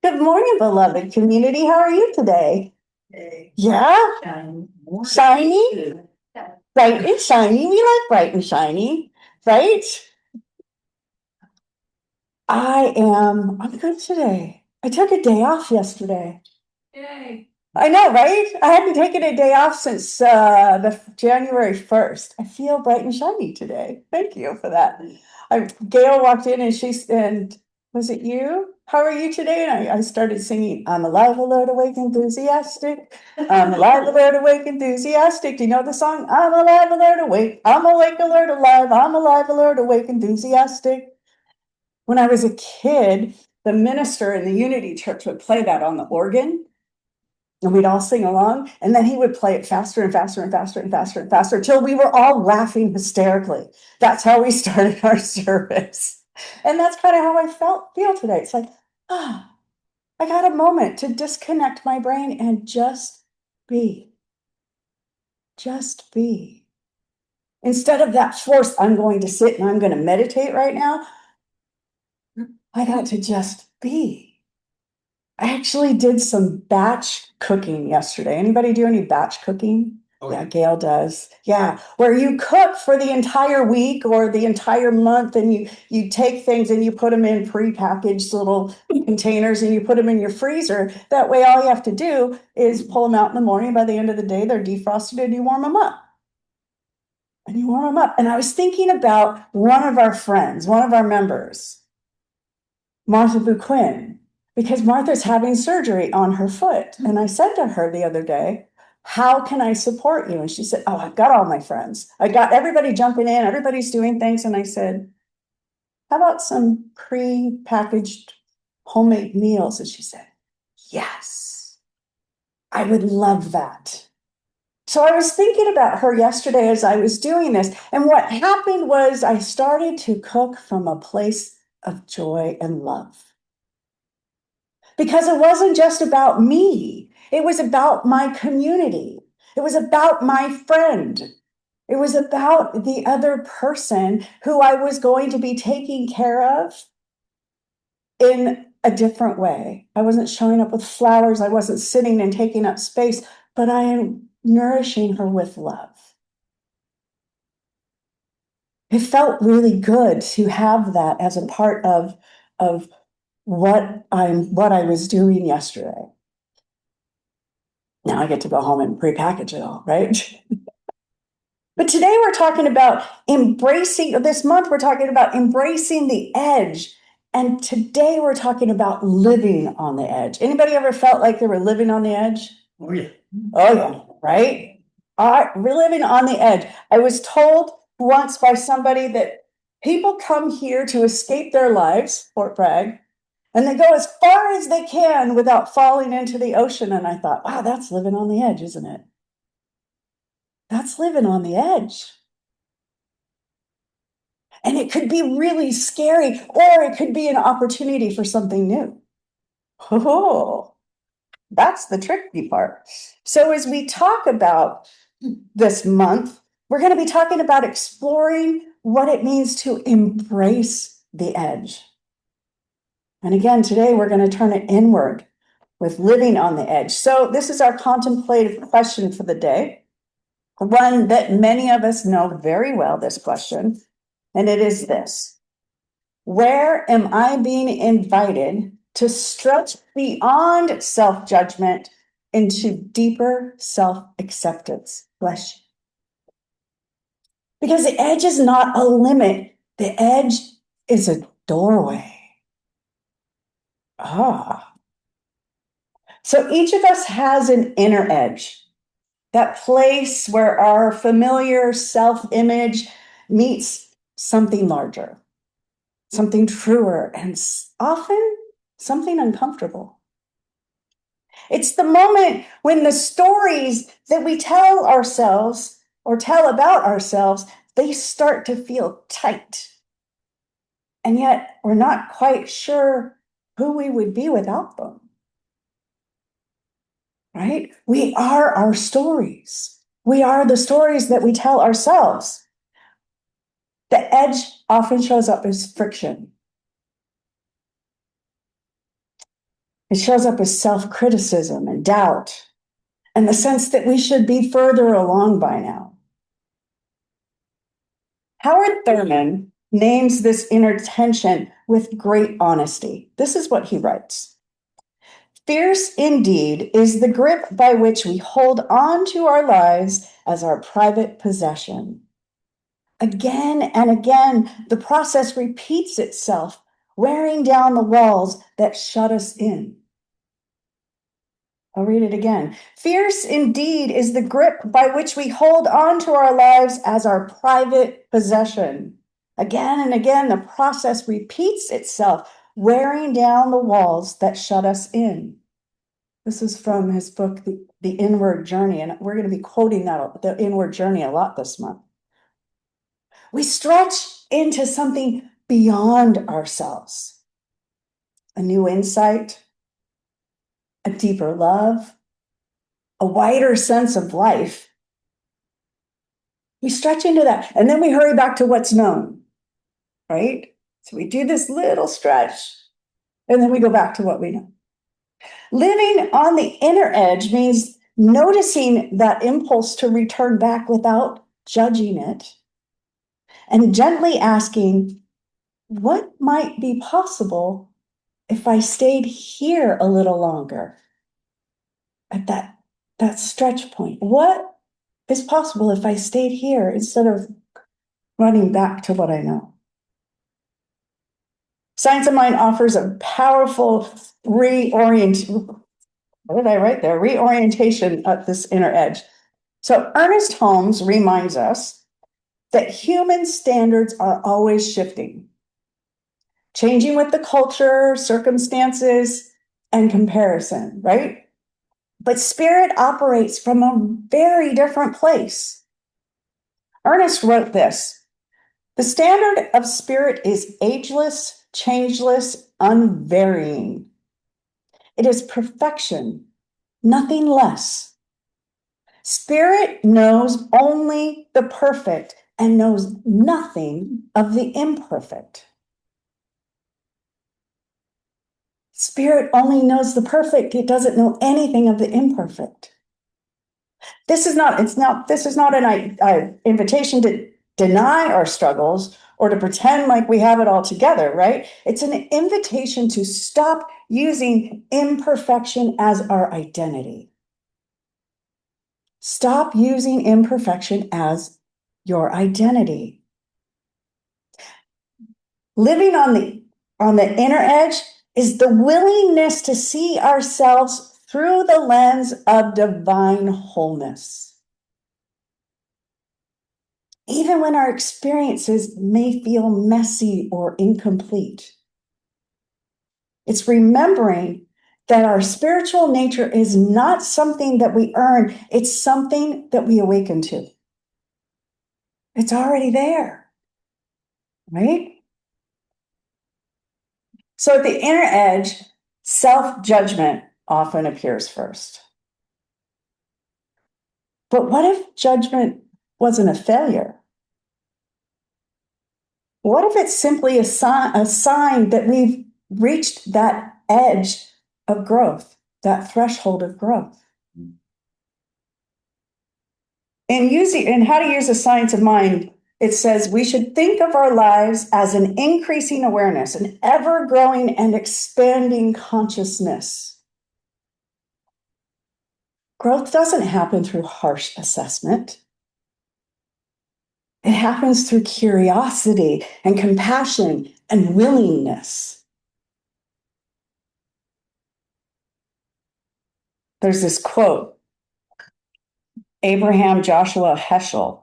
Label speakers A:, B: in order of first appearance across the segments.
A: Good morning, beloved community. How are you today? Yeah, shiny, bright and shiny. We like bright and shiny, right? I'm good today. I took a day off yesterday. Yay. I know, right? I hadn't taken a day off since the January 1st. I feel bright and shiny today. Thank you for that. Gail walked in and was it you? How are you today? And I started singing, I'm alive, alert, awake, enthusiastic. I'm alive, alert, awake, enthusiastic. Do you know the song? I'm alive, alert, awake. I'm awake, alert, alive. I'm alive, alert, awake, enthusiastic. When I was a kid, the minister in the Unity Church would play that on the organ and we'd all sing along. And then he would play it faster and faster and faster and faster and faster till we were all laughing hysterically. That's how we started our service. And that's kind of how I feel today. It's like, I got a moment to disconnect my brain and just be. Just be. Instead of that forced, I'm going to sit and I'm going to meditate right now, I got to just be. I actually did some batch cooking yesterday. Anybody do any batch cooking? Oh, yeah, Gail does. Yeah, where you cook for the entire week or the entire month, and you take things and you put them in prepackaged little containers and you put them in your freezer. That way, all you have to do is pull them out in the morning. By the end of the day, they're defrosted and you warm them up. And you warm them up. And I was thinking about one of our friends, one of our members, Martha Buquin, because Martha's having surgery on her foot. And I said to her the other day, how can I support you? And she said, oh, I've got all my friends. I got everybody jumping in, everybody's doing things. And I said, how about some pre-packaged homemade meals? And she said, yes, I would love that. So I was thinking about her yesterday as I was doing this. And what happened was I started to cook from a place of joy and love. Because it wasn't just about me. It was about my community. It was about my friend. It was about the other person who I was going to be taking care of in a different way. I wasn't showing up with flowers. I wasn't sitting and taking up space, but I am nourishing her with love. It felt really good to have that as a part of what I was doing yesterday. Now I get to go home and prepackage it all, right? But today we're talking about this month we're talking about embracing the edge. And today we're talking about living on the edge. Anybody ever felt like they were living on the edge? Oh yeah. Oh yeah, right? We're living on the edge. I was told once by somebody that people come here to escape their lives, Fort Bragg, and they go as far as they can without falling into the ocean. And I thought, wow, that's living on the edge, isn't it? That's living on the edge. And it could be really scary, or it could be an opportunity for something new. Oh, that's the tricky part. So as we talk about this month, we're going to be talking about exploring what it means to embrace the edge. And again, today we're going to turn it inward with living on the edge. So this is our contemplative question for the day, one that many of us know very well, this question, and it is this: where am I being invited to stretch beyond self-judgment into deeper self-acceptance? Bless you. Because the edge is not a limit. The edge is a doorway. So each of us has an inner edge, that place where our familiar self-image meets something larger, something truer, and often something uncomfortable. It's the moment when the stories that we tell ourselves or tell about ourselves, they start to feel tight. And yet we're not quite sure who we would be without them. Right? We are our stories. We are the stories that we tell ourselves. The edge often shows up as friction. It shows up as self-criticism and doubt, and the sense that we should be further along by now. Howard Thurman names this inner tension with great honesty. This is what he writes. Fierce indeed is the grip by which we hold on to our lives as our private possession. Again and again, the process repeats itself, wearing down the walls that shut us in. I'll read it again. Fierce indeed is the grip by which we hold on to our lives as our private possession. Again and again, the process repeats itself, wearing down the walls that shut us in. This is from his book, The Inward Journey, and we're going to be quoting The Inward Journey, a lot this month. We stretch into something beyond ourselves, a new insight, a deeper love, a wider sense of life. We stretch into that, and then we hurry back to what's known, right? So we do this little stretch, and then we go back to what we know. Living on the inner edge means noticing that impulse to return back without judging it, and gently asking, what might be possible if I stayed here a little longer at that stretch point? What is possible if I stayed here instead of running back to what I know? Science of Mind offers a powerful reorientation at this inner edge. So Ernest Holmes reminds us that human standards are always shifting, changing with the culture, circumstances, and comparison, right? But spirit operates from a very different place. Ernest wrote this: the standard of spirit is ageless, changeless, unvarying. It is perfection, nothing less. Spirit knows only the perfect and knows nothing of the imperfect. Spirit only knows the perfect. It doesn't know anything of the imperfect. This is not an invitation to deny our struggles or to pretend like we have it all together, right? It's an invitation to stop using imperfection as our identity. Stop using imperfection as your identity. Living on the inner edge is the willingness to see ourselves through the lens of divine wholeness. Even when our experiences may feel messy or incomplete. It's remembering that our spiritual nature is not something that we earn, it's something that we awaken to. It's already there, right? So at the inner edge, self-judgment often appears first. But what if judgment wasn't a failure? What if it's simply a sign that we've reached that edge of growth, that threshold of growth? In How to Use the Science of Mind, it says we should think of our lives as an increasing awareness, an ever-growing and expanding consciousness. Growth doesn't happen through harsh assessment. It happens through curiosity and compassion and willingness. There's this quote. Abraham Joshua Heschel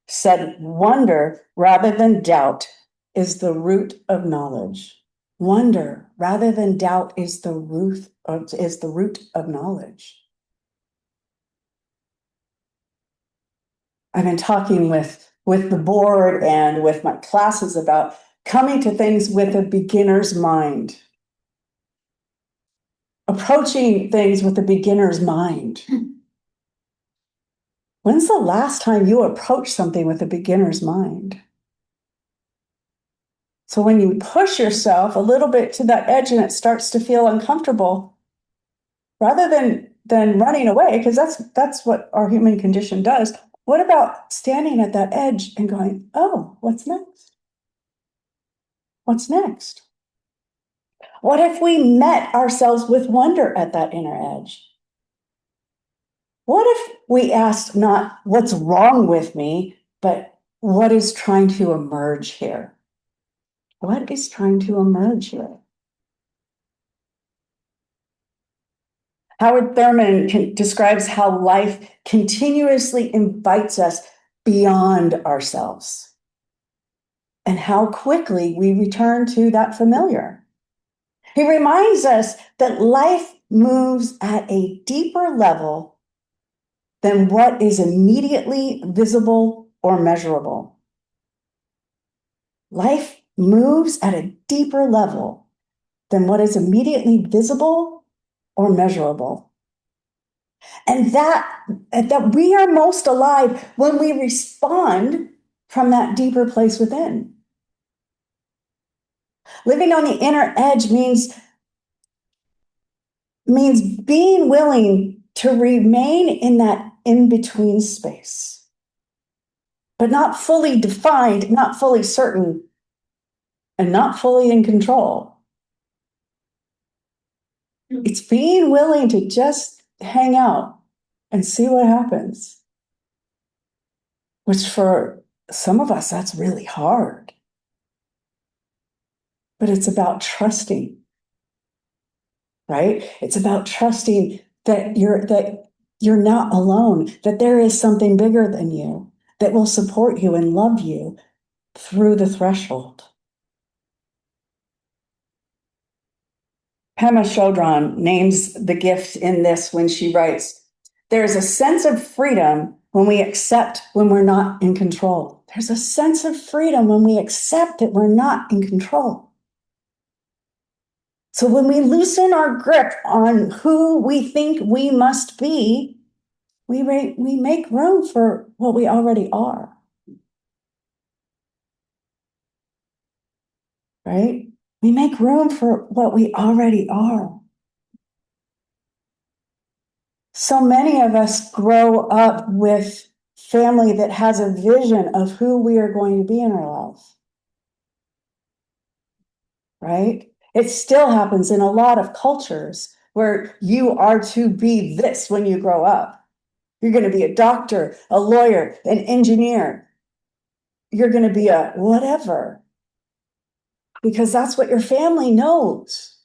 A: said, "Wonder rather than doubt is the root of knowledge." Wonder rather than doubt is the root of knowledge. I've been talking with the board and with my classes about coming to things with a beginner's mind. Approaching things with a beginner's mind. When's the last time you approached something with a beginner's mind? So when you push yourself a little bit to that edge and it starts to feel uncomfortable, rather than running away, because that's what our human condition does. What about standing at that edge and going, oh, what's next? What's next? What if we met ourselves with wonder at that inner edge? What if we asked not what's wrong with me, but what is trying to emerge here? What is trying to emerge here? Howard Thurman describes how life continuously invites us beyond ourselves and how quickly we return to that familiar. He reminds us that life moves at a deeper level than what is immediately visible or measurable. Life moves at a deeper level than what is immediately visible or measurable. And that we are most alive when we respond from that deeper place within. Living on the inner edge means being willing to remain in that in-between space, but not fully defined, not fully certain, and not fully in control. It's being willing to just hang out and see what happens, which for some of us, that's really hard. But it's about trusting, right? It's about trusting that you're not alone, that there is something bigger than you that will support you and love you through the threshold. Pema Chodron names the gift in this when she writes, there's a sense of freedom when we accept when we're not in control. There's a sense of freedom when we accept that we're not in control. So when we loosen our grip on who we think we must be, we make room for what we already are. Right? We make room for what we already are. So many of us grow up with family that has a vision of who we are going to be in our life. Right? It still happens in a lot of cultures where you are to be this when you grow up. You're going to be a doctor, a lawyer, an engineer. You're going to be a whatever. Because that's what your family knows.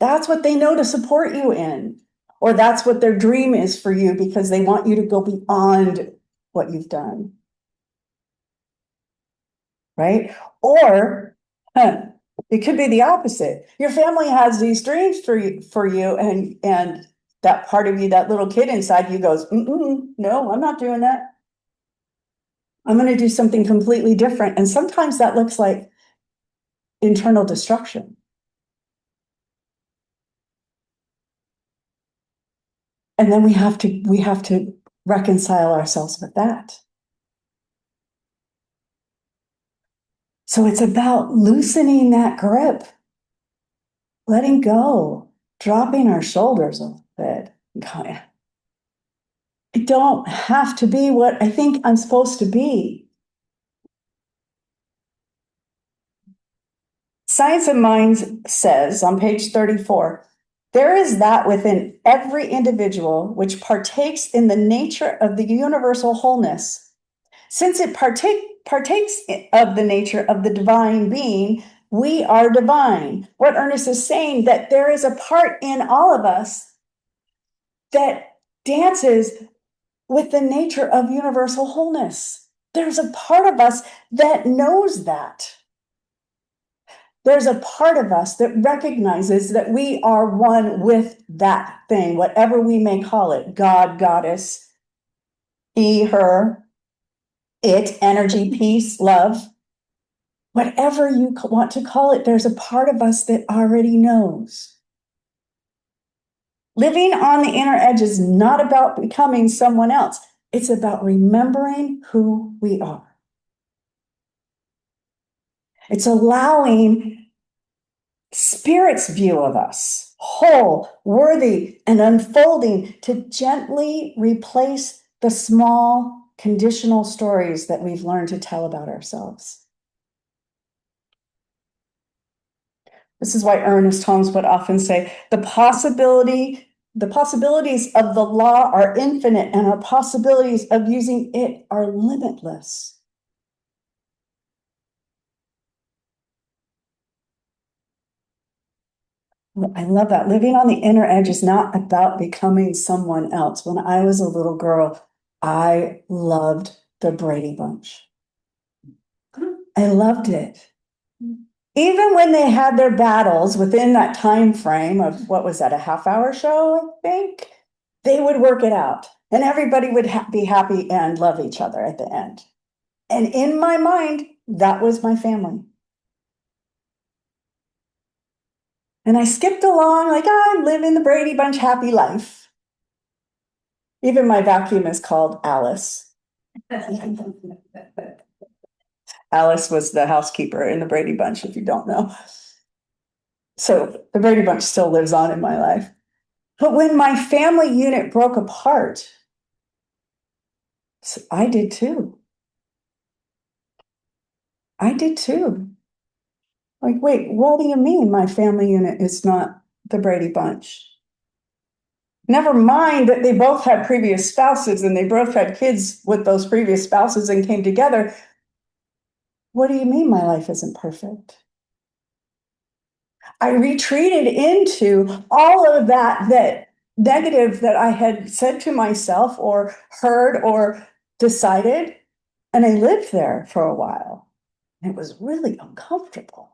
A: That's what they know to support you in. Or that's what their dream is for you because they want you to go beyond what you've done. Right? Or it could be the opposite. Your family has these dreams for you and that part of you, that little kid inside you goes, no, I'm not doing that. I'm going to do something completely different. And sometimes that looks like internal destruction. And then we have to reconcile ourselves with that. So it's about loosening that grip, letting go, dropping our shoulders a bit. I don't have to be what I think I'm supposed to be. Science of Mind says on page 34, there is that within every individual which partakes in the nature of the universal wholeness. Since it partakes of the nature of the divine being, we are divine. What Ernest is saying, that there is a part in all of us that dances with the nature of universal wholeness. There's a part of us that knows that. There's a part of us that recognizes that we are one with that thing, whatever we may call it, God, goddess, he, her, it, energy, peace, love. Whatever you want to call it, there's a part of us that already knows. Living on the inner edge is not about becoming someone else. It's about remembering who we are. It's allowing Spirit's view of us, whole, worthy, and unfolding, to gently replace the small, conditional stories that we've learned to tell about ourselves. This is why Ernest Holmes would often say, the possibilities of the law are infinite, and our possibilities of using it are limitless. I love that. Living on the inner edge is not about becoming someone else. When I was a little girl, I loved the Brady Bunch. I loved it. Even when they had their battles within that time frame of, what was that, a half-hour show, I think, they would work it out, and everybody would be happy and love each other at the end. And in my mind, that was my family. And I skipped along like, I'm living the Brady Bunch happy life. Even my vacuum is called Alice. Alice was the housekeeper in the Brady Bunch, if you don't know. So the Brady Bunch still lives on in my life. But when my family unit broke apart, I did too. I did too. Like, wait, what do you mean my family unit is not the Brady Bunch? Never mind that they both had previous spouses and they both had kids with those previous spouses and came together. What do you mean my life isn't perfect? I retreated into all of that negative that I had said to myself or heard or decided, and I lived there for a while. It was really uncomfortable.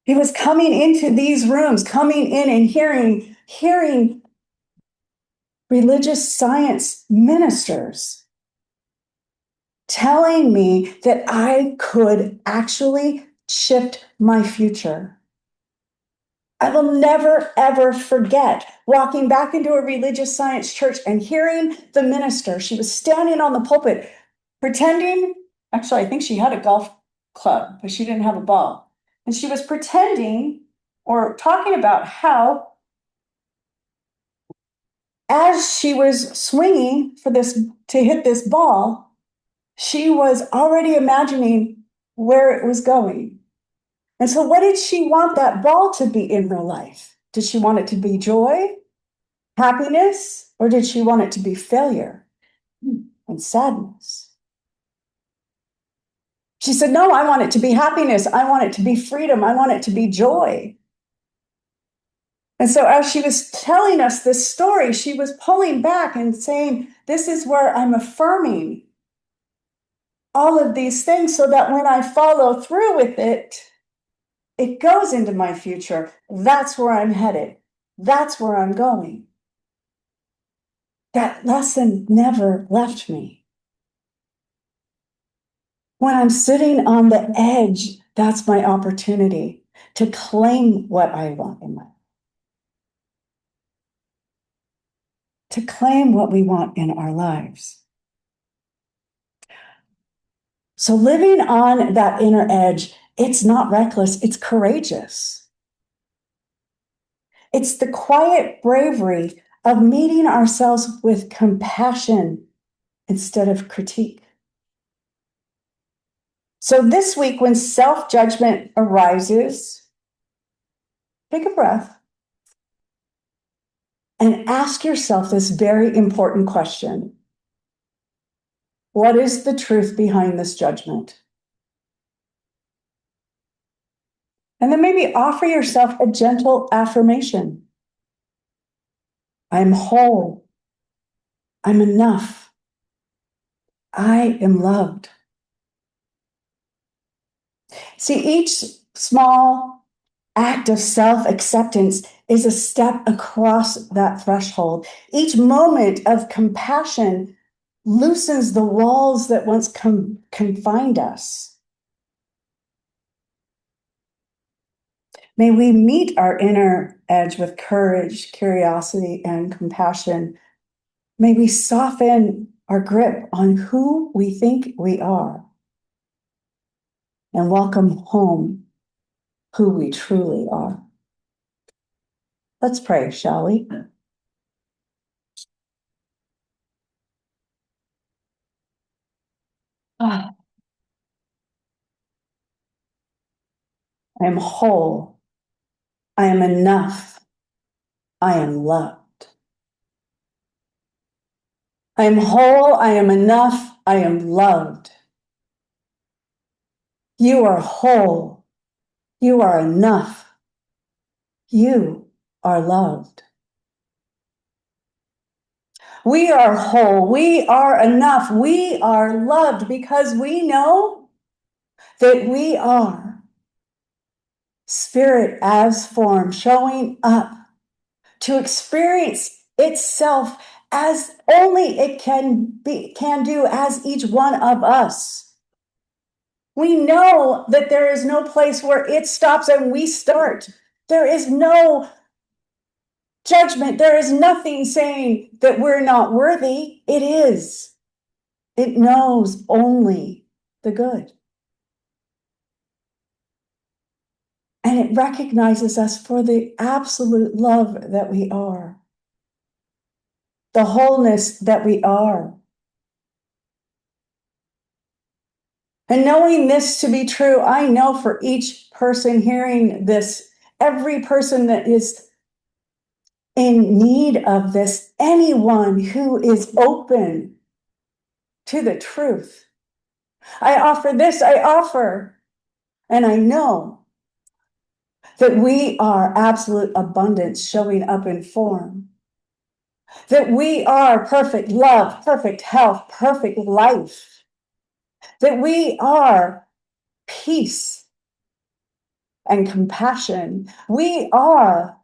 A: He was coming into these rooms, coming in and hearing religious science ministers telling me that I could actually shift my future. I will never, ever forget walking back into a religious science church and hearing the minister. She was standing on the pulpit pretending, actually, I think she had a golf club, but she didn't have a ball. And she was pretending or talking about how, as she was swinging for this to hit this ball, she was already imagining where it was going. And so what did she want that ball to be in her life? Did she want it to be joy, happiness, or did she want it to be failure and sadness? She said, no, I want it to be happiness. I want it to be freedom. I want it to be joy. And so as she was telling us this story, she was pulling back and saying, this is where I'm affirming all of these things so that when I follow through with it, it goes into my future. That's where I'm headed. That's where I'm going. That lesson never left me. When I'm sitting on the edge, that's my opportunity to claim what I want in life. To claim what we want in our lives. So living on that inner edge, it's not reckless, it's courageous. It's the quiet bravery of meeting ourselves with compassion instead of critique. So this week, when self-judgment arises, take a breath and ask yourself this very important question. What is the truth behind this judgment? And then maybe offer yourself a gentle affirmation. I'm whole. I'm enough. I am loved. See, each small act of self-acceptance is a step across that threshold. Each moment of compassion loosens the walls that once confined us. May we meet our inner edge with courage, curiosity, and compassion. May we soften our grip on who we think we are. and welcome home who we truly are. Let's pray, shall we? I am whole. I am enough. I am loved. I am whole. I am enough. I am loved. You are whole. You are enough. You are loved. We are whole. We are enough. We are loved because we know that we are spirit as form showing up to experience itself as only it can do as each one of us. We know that there is no place where it stops and we start. There is no judgment. There is nothing saying that we're not worthy. It is. It knows only the good. And it recognizes us for the absolute love that we are, the wholeness that we are. And knowing this to be true, I know for each person hearing this, every person that is in need of this, anyone who is open to the truth, I offer this, and I know that we are absolute abundance showing up in form, that we are perfect love, perfect health, perfect life, that we are peace and compassion. We are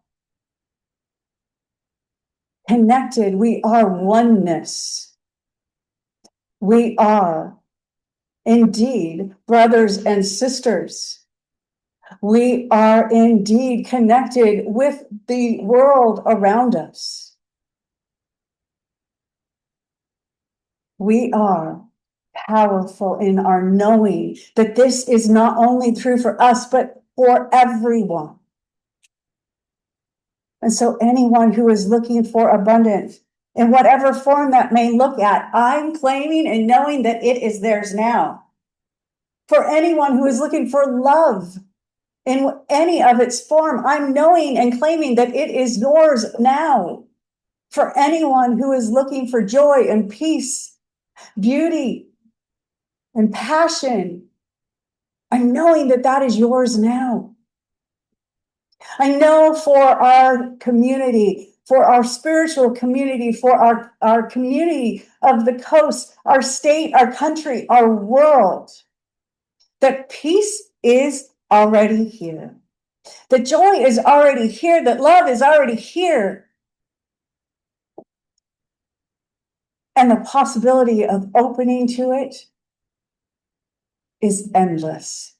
A: connected. We are oneness. We are indeed brothers and sisters. We are indeed connected with the world around us. We are powerful in our knowing that this is not only true for us, but for everyone. And so anyone who is looking for abundance, in whatever form that may look at, I'm claiming and knowing that it is theirs now. For anyone who is looking for love in any of its form, I'm knowing and claiming that it is yours now. For anyone who is looking for joy and peace, beauty and passion, I'm knowing that that is yours now. I know for our community, for our spiritual community, for our community of the coast, our state, our country, our world, that peace is already here. That joy is already here, that love is already here. And the possibility of opening to it is endless.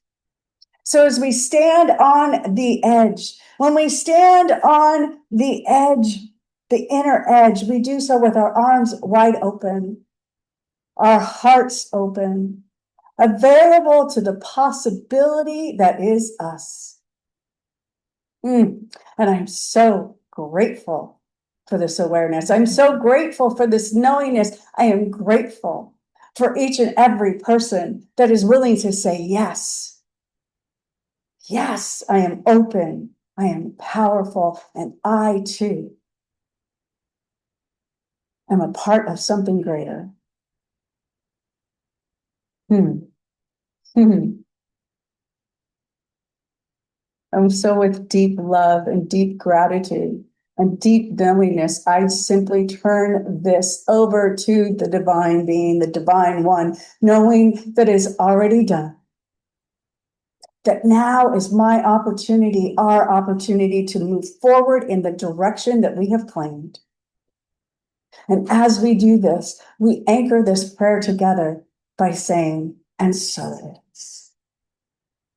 A: So as we stand on the edge, when we stand on the edge, the inner edge, we do so with our arms wide open, our hearts open, available to the possibility that is us. And I'm so grateful for this awareness. I'm so grateful for this knowingness. I am grateful for each and every person that is willing to say yes. Yes, I am open. I am powerful. And I too am a part of something greater. And so with deep love and deep gratitude and deep knowingness, I simply turn this over to the divine being, the divine one, knowing that is already done. That now is my opportunity, our opportunity to move forward in the direction that we have claimed. And as we do this, we anchor this prayer together by saying, and so it.